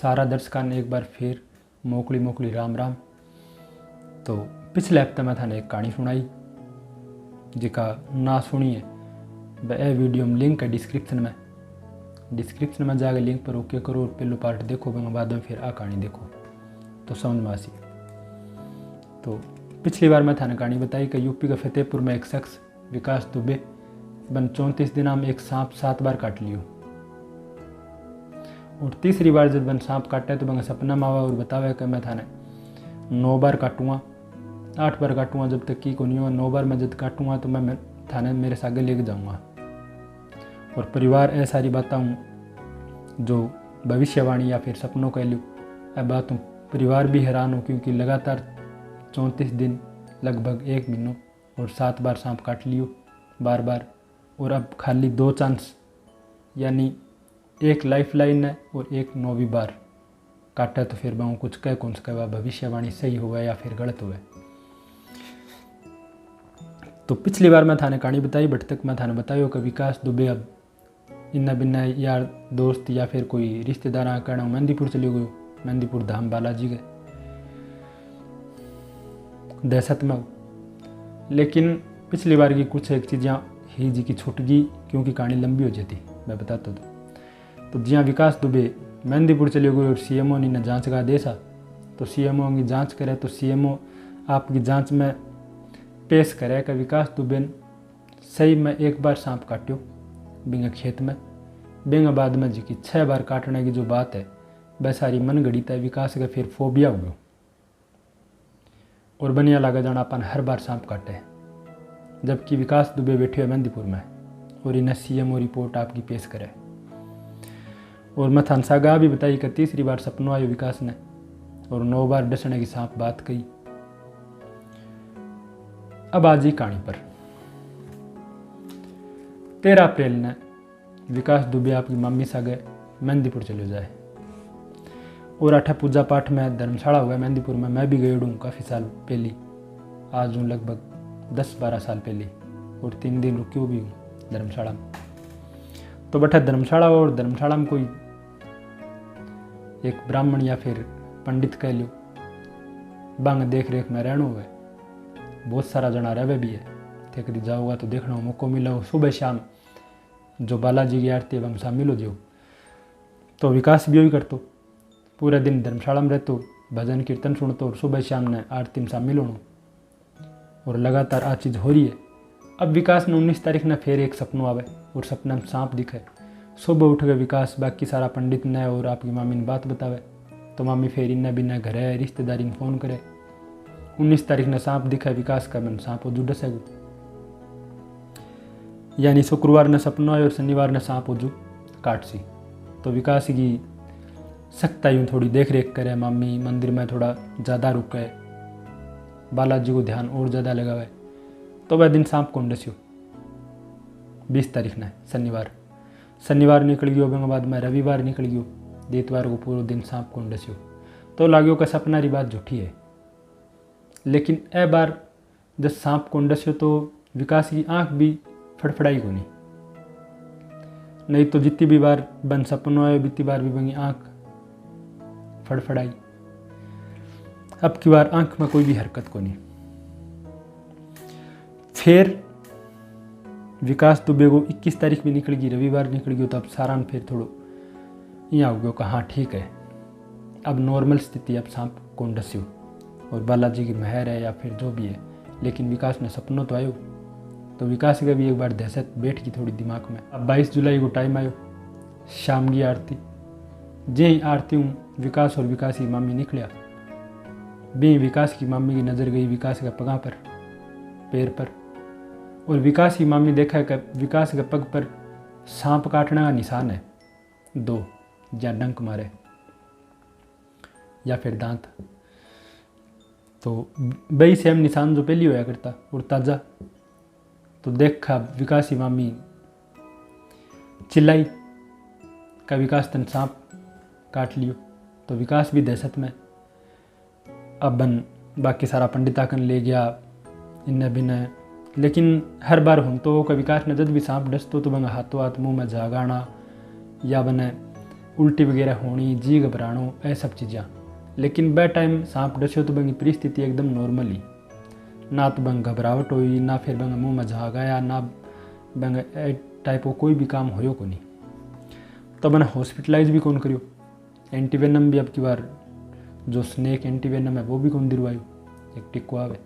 सारा दर्शकों ने एक बार फिर मोकली मोकली राम राम। तो पिछले हफ्ते मैं थाने एक कहानी सुनाई जिका ना सुनिए वह वीडियो में लिंक है डिस्क्रिप्शन में जाकर लिंक पर ओके करो और पहलो पार्ट देखो, बाद में फिर आ कहानी देखो तो समझ में आसी। तो पिछली बार मैं थाने कहानी बताई कि यूपी के फतेहपुर में एक शख्स विकास दुबे बन 34 दिनों में एक सांप 7 बार काट लियो और तीसरी बार जब बन सांप काटे तो बंगा सपना में आवा और बतावे कि मैं थाने 9 बार काटूँगा, 8 बार काटूँगा, जब तक की को नहीं हुआ 9 बार मैं जब काटूँगा तो मैं थाने मेरे सागे लेके जाऊँगा। और परिवार ऐ सारी बातें जो भविष्यवाणी या फिर सपनों कह लूँ अब बातों परिवार भी हैरान हो, क्योंकि लगातार 34 दिन लगभग 1 महीनों और 7 बार सांप काट लियो बार बार, और अब खाली 2 चांस यानी एक लाइफ लाइन है और एक 9वीं बार काटा। तो फिर मैं कुछ कह कौन सा भविष्यवाणी सही हुआ या फिर गलत हुआ। तो पिछली बार मैं थाने कहानी बताई बट तक मैं थाने बतायो कि विकास दुबे अब इन्ना बिन्ना यार दोस्त या फिर कोई रिश्तेदार कहना मेहंदीपुर चले गयो, मेहंदीपुर धाम बालाजी गए दहशत में। लेकिन पिछली बार की कुछ एक चीज़ें ही जी की छूट गई क्योंकि कहानी लंबी हो जाती मैं बताता तो जिया विकास दुबे मेहंदीपुर चले गए और सीएमओ ने जांच का देसा तो सीएमओ की जांच करे तो सीएमओ आपकी जांच में पेश करे कि विकास दुबे सही में 1 बार सांप काट्यो बिंगा खेत में, बिंगा बाद में जी की 6 बार काटने की जो बात है वह सारी मन गढ़ी है। विकास का फिर फोबिया हो गयो और बनिया लगा जाना अपन हर बार सांप काटे, जबकि विकास दुबे बैठे हुए मेहंदीपुर में और इन्हें सीएमओ रिपोर्ट आपकी पेश करे। और मैं थानसागा भी बताई कि तीसरी बार सपनों आयो विकास ने और 9 बार डसने की सांप बात कही। अब आज ही कहानी पर 13 अप्रैल ने विकास दुबे आपकी मम्मी सागे मेहंदीपुर चले जाए और 8 पूजा पाठ में धर्मशाला हुआ मेहंदीपुर में। मैं भी गई हूँ काफ़ी साल पहले, आज हूँ लगभग 10-12 साल पहले और 3 दिन रुकी भी हूँ धर्मशाला में। तो बैठा धर्मशाला और धर्मशाला में कोई एक ब्राह्मण या फिर पंडित कह लो बांग देख रेख में रहना हुआ, बहुत सारा जना रहे भी है। थे कभी जाओगा तो देखना हो मौको मिला हो, सुबह शाम जो बालाजी की आरती है शामिल हो जाओ। तो विकास भी वही करतो, पूरे दिन धर्मशाला में रहते भजन कीर्तन सुनते और सुबह शाम ने आरती में शामिल होना और लगातार आ चीज़ हो रही है। अब विकास ने 19 तारीख ने फिर एक सपनों आवे और सपना में सांप दिखे। सुबह उठ गए विकास, बाकी सारा पंडित ने और आपकी मामी ने बात बतावे तो मामी फिर इन्हें बिना घरे रिश्तेदारी में फ़ोन करे। 19 तारीख ने सांप दिखा विकास का, मन सांप हो जुड़ सके यानी शुक्रवार ने सपना आए और शनिवार ने सांप उजू काट सी। तो विकास की सकता यूँ थोड़ी देख रेख करे, मामी मंदिर में थोड़ा ज़्यादा रुके, बालाजी को ध्यान और ज़्यादा लगावे। तो वह दिन सांप कौन डस्यो 20 तारीख ने शनिवार निकल गयो, बाद में रविवार निकल गयो, इतवार को पूरा दिन सांप कौन डस्यो। तो लाग्यो का सपना री बात झूठी है। लेकिन ए बार जब सांप कौन डस्यो तो विकास की आँख भी फड़फड़ाई को नहीं तो जितनी भी बार बन सपनों आए बीती बार भी बंगी आँख फड़फड़ाई। अब की बार आँख में कोई भी हरकत को नहीं। फिर विकास दुबे को 21 तारीख भी निकल गई, रविवार निकल गई। तो अब सारान फिर थोड़ो यहाँ हो गया कि हाँ ठीक है अब नॉर्मल स्थिति, अब सांप कौन डस्यो और बालाजी की मेहर है या फिर जो भी है। लेकिन विकास ने सपनों तो आयो तो विकास का भी एक बार दहशत बैठ गई थोड़ी दिमाग में। अब 22 जुलाई को टाइम आयो शाम की आरती, जे ही आरती हूँ विकास और विकास की मामी निकलिया। बे विकास की मामी की नज़र गई विकास के पगा पर, पैर पर, और विकास की मामी देखा कि विकास के पग पर सांप काटने का निशान है 2, या डंक मारे या फिर दांत। तो वही सेम निशान जो पहली होया करता और ताज़ा। तो देखा विकास की मामी चिल्लाई का विकास तन सांप काट लियो। तो विकास भी दहशत में। अब बन बाकी सारा पंडिताकन ले गया इन्हें बिना। लेकिन हर बार हम तो का विकास ने जब भी सांप डसतो तो बंगा हाथों हाथ मुँह में जागाना या बने उल्टी वगैरह होनी, जी घबरानो, ये सब चीज़ें। लेकिन वह टाइम सांप डस्यो तो बंगी परिस्थिति एकदम नॉर्मल ही, ना तो बंग घबराहट हुई, ना फिर बंग मुँह में झाग आया, ना बंग टाइप को कोई भी काम होयो को नहीं। तो मैंने हॉस्पिटलाइज भी कौन करियो, एंटीवेनम भी अब की बार जो स्नेक एंटीवेनम है वो भी कौन दिलवायो, एक टिक्को आवे।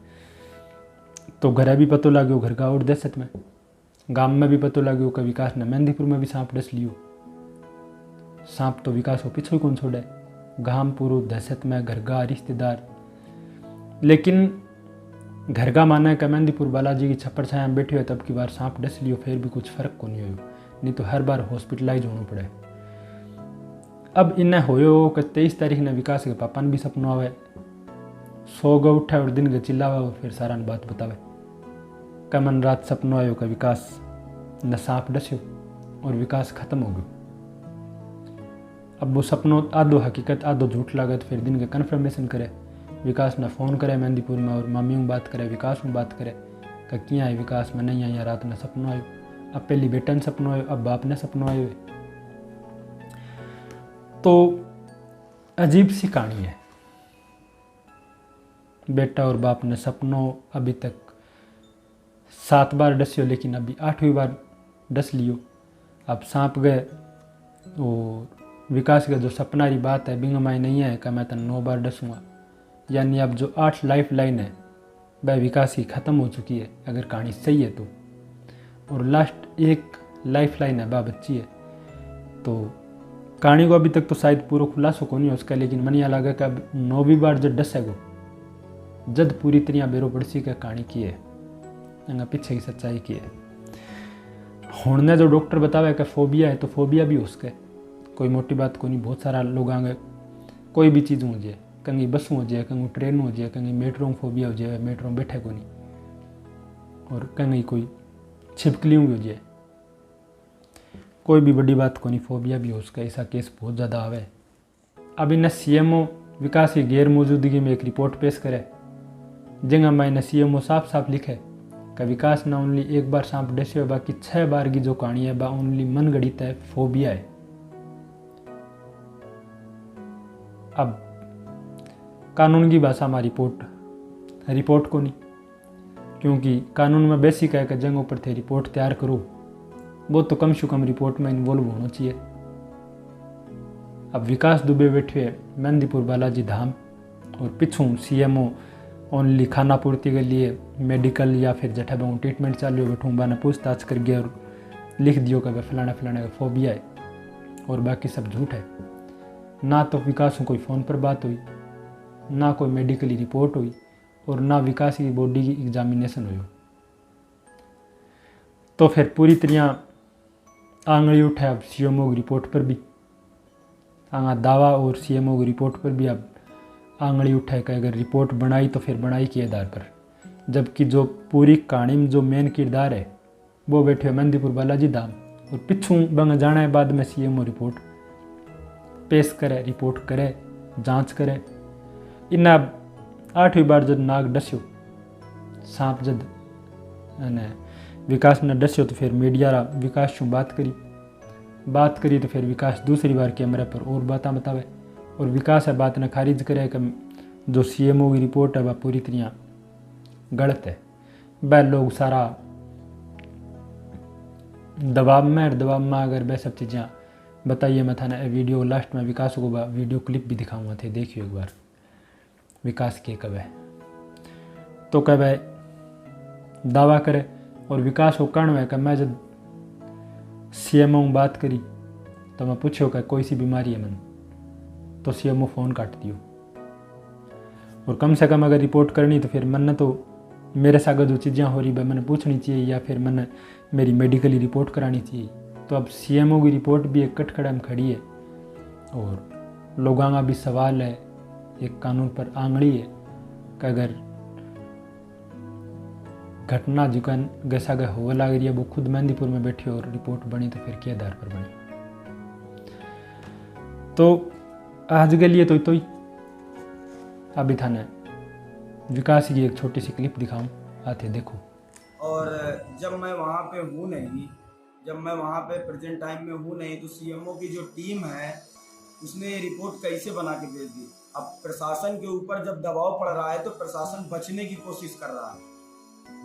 तो घर भी पतो लाग्यो, घर का और दहशत में, गांव में भी पतो लाग्यो कि विकास ने मेहंदीपुर में भी सांप डस लियो। सांप तो विकास को पीछे ही कौन छोड़े, गांव पूरो दहशत में, घर का रिश्तेदार। लेकिन घर का माना है कि मेहंदीपुर बालाजी की छप्पर छाया में बैठी हुए तब की बार सांप डस लियो, फिर भी कुछ फर्क को नहीं हो, नहीं तो हर बार हॉस्पिटलाइज होना पड़े। अब इन्हें होयो कि 23 तारीख ने विकास के पापा ने भी सपना आवे, सो गए उठे और दिन के चिल्लावे और फिर सारा बात बतावे कि मन रात सपना आयो कि विकास ने सांप डस्यो और विकास खत्म हो गयो। अब वो सपनों आधो हकीकत आधो झूठ लागत, फिर दिन के कन्फर्मेशन करे, विकास ने फ़ोन करे मेहंदीपुर में और मम्मी में बात करे, विकास में बात करे कि किया है विकास में नहीं आया, रात ने सपना आयो। अब पहली बेटा ने सपना आयो, अब बाप ने सपना आयो। तो अजीब सी कहानी है, बेटा और बाप ने सपनों अभी तक 7 बार डस्यो, लेकिन अभी 8वीं बार डस लियो। अब सांप गए और विकास का जो सपना की बात है बिंग माई नहीं है कि मैं तो 9 बार डसूँगा, यानी अब जो 8 लाइफ लाइन है वह विकास की ख़त्म हो चुकी है अगर कहानी सही है तो, और लास्ट एक लाइफ लाइन है वह बच्ची है। तो कहानी को अभी तक तो शायद पूरा खुलासा को नहीं हो उसका, लेकिन मन यह लगा कि अब 9वीं बार जब डस है वो जद पूरी तरह बेरो पड़सी का कहानी की है, पीछे की सच्चाई की है। होने जो डॉक्टर बतावे कि फोबिया है तो फोबिया भी उसके कोई मोटी बात को नहीं। बहुत सारा लोग आगे कोई भी चीज़ हो जाए, कहीं बस हो जाए, कहीं ट्रेन हो जाए, कहीं मेट्रो में फोबिया हो जाए, मेट्रो में बैठे को नहीं, और कहीं कोई छिपकली हो जाए, कोई भी बड़ी बात को नहीं, फोबिया भी हो उसका। ऐसा केस बहुत ज़्यादा आवे। अब इन्हें CMO विकास की गैर मौजूदगी में एक रिपोर्ट पेश करे, जिंगा मैंने CMO साफ साफ लिखे कि विकास ने ओनली एक बार सांप डसे हो, बाकी 6 बार की जो कहानी है वह ओनली मन गढ़ित है, फोबिया है। अब कानून की भाषा में रिपोर्ट को नहीं, क्योंकि कानून में बेसिक है कि जंगों पर थे रिपोर्ट तैयार करो, वो तो कम से कम रिपोर्ट में इन्वॉल्व होना चाहिए। अब विकास दुबे बैठे मेहंदीपुर बालाजी धाम और पिछू CMO ओनली खाना पूर्ति के लिए मेडिकल या फिर जठा बहु ट्रीटमेंट चालू बैठूँ बाने पूछताछ कर गया और लिख दियो कि फलाना फलाना का फोबिया है, और बाकी सब झूठ है। ना तो विकास को कोई फ़ोन पर बात हुई, ना कोई मेडिकली रिपोर्ट हुई, और ना विकास की बॉडी की एग्जामिनेशन हुई। तो फिर पूरी तरह आंगली उठे अब CMO की रिपोर्ट पर भी, आंगा दावा और CMO की रिपोर्ट पर भी अब आंगली उठाए कि अगर रिपोर्ट बनाई तो फिर बनाई के आधार पर, जबकि जो पूरी कहानी में जो मेन किरदार है वो बैठे मेहंदीपुर बालाजी धाम, और पिछू बंग जाना है बाद में CMO रिपोर्ट पेश करे, रिपोर्ट करे, जांच करे। इन 8वीं बार जब नाग डस्यो सांप जद विकास ने डस्यो तो फिर मीडिया विकास से बात करी तो फिर विकास दूसरी बार कैमरे पर और बातें बतावे, और विकास है बात ने खारिज करे कि जो CMO की रिपोर्ट है वह पूरी तरह गलत है। वह लोग सारा दबाव में अगर वह सब चीज़ें बताइए। मैं था ना वीडियो लास्ट में विकास को वीडियो क्लिप भी दिखाऊंगा थे, देखियो एक बार विकास के कब है तो कब है दावा करे, और विकास को कारण है कि मैं जब CMO में बात करी तो मैं पूछो कि कोई सी बीमारी है मन, तो CMO फ़ोन काट दियो, और कम से कम अगर रिपोर्ट करनी तो फिर मन तो मेरे साथ जो चीज़ें हो रही है मैंने पूछनी चाहिए, या फिर मैंने मेरी मेडिकली रिपोर्ट करानी चाहिए। तो अब CMO की रिपोर्ट भी एक कटखड़ा में खड़ी है, और लोगों का भी सवाल है, एक कानून पर आंगड़ी है कि अगर घटना जिकन गैसा गए हो लग रही है, वो खुद मेहंदीपुर में बैठी और रिपोर्ट बनी तो फिर के आधार पर बनी। तो आज के लिए तो ही अभी था ना विकास की एक छोटी सी क्लिप दिखाऊं, आते देखो। और जब मैं वहाँ पे हूँ नहीं, जब मैं वहाँ पे प्रेजेंट टाइम में हूँ नहीं, तो CMO की जो टीम है उसने ये रिपोर्ट कैसे बना के भेज दी। अब प्रशासन के ऊपर जब दबाव पड़ रहा है तो प्रशासन बचने की कोशिश कर रहा है।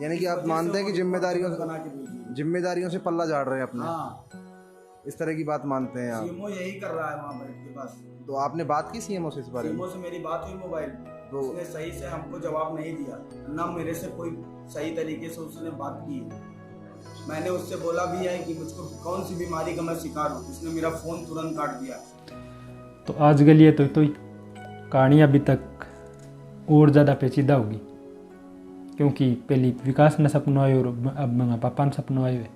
यानी कि इस आप वजह से मानते हैं वो कि रिपोर्ट बना के भेजी। जिम्मेदारियों से पल्ला झाड़ रहे हैं अपने, हाँ, इस तरह की बात मानते हैं आप? सीएमओ यही कर रहा है वहाँ बैठ के बस। तो आपने बात की सीएमओ से इस बारे में? सीएमओ से मेरी बात हुई मोबाइल पे, तो उसने सही से हमको जवाब नहीं दिया, ना मेरे से कोई सही तरीके से उसने बात की। मैंने उससे बोला भी है कि मुझको कौन सी बीमारी का मैं शिकार हूँ, उसने मेरा फ़ोन तुरंत काट दिया। तो आज के लिए तो कहानी अभी तक और ज़्यादा पेचीदा होगी, क्योंकि पहले विकास ने सपनों आए और अब मेरा पापा ने सपनों आए हुए,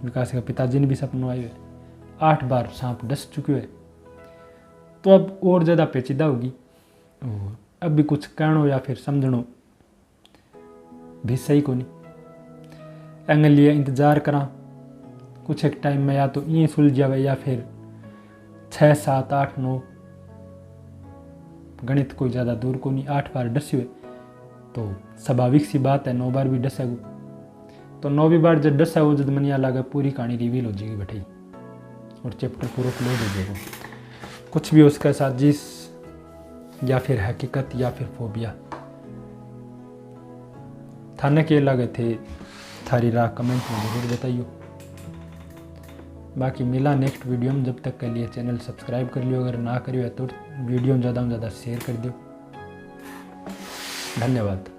विकास के पिताजी ने भी सपनों आए हुए। 8 बार सांप डस चुके हुए, तो अब और ज़्यादा पेचीदा होगी। और अब भी कुछ कहना या फिर समझनो भी सही को नहीं। एंगल लिए इंतज़ार करा कुछ एक टाइम में, या तो ये सुलझ जावे या फिर 6, 7, 8, 9, गणित कोई ज़्यादा दूर को नहीं। 8 बार डसे हुए तो स्वाभाविक सी बात है 9 बार भी डसेगो, तो 9वीं बार जब डसा हो जब मन लगा पूरी कहानी रिवील हो जाएगी बैठी और चैप्टर पूरा क्लोज हो जाएगा। कुछ भी उसका साजिश या फिर हकीकत या फिर फोबिया, थाने के लगे थे, थारी राह कमेंट में ज़रूर बताइए। बाकी मिला नेक्स्ट वीडियो में, जब तक के लिए चैनल सब्सक्राइब कर लियो, अगर ना करियो तो वीडियो ज़्यादा से ज़्यादा शेयर कर दियो। धन्यवाद।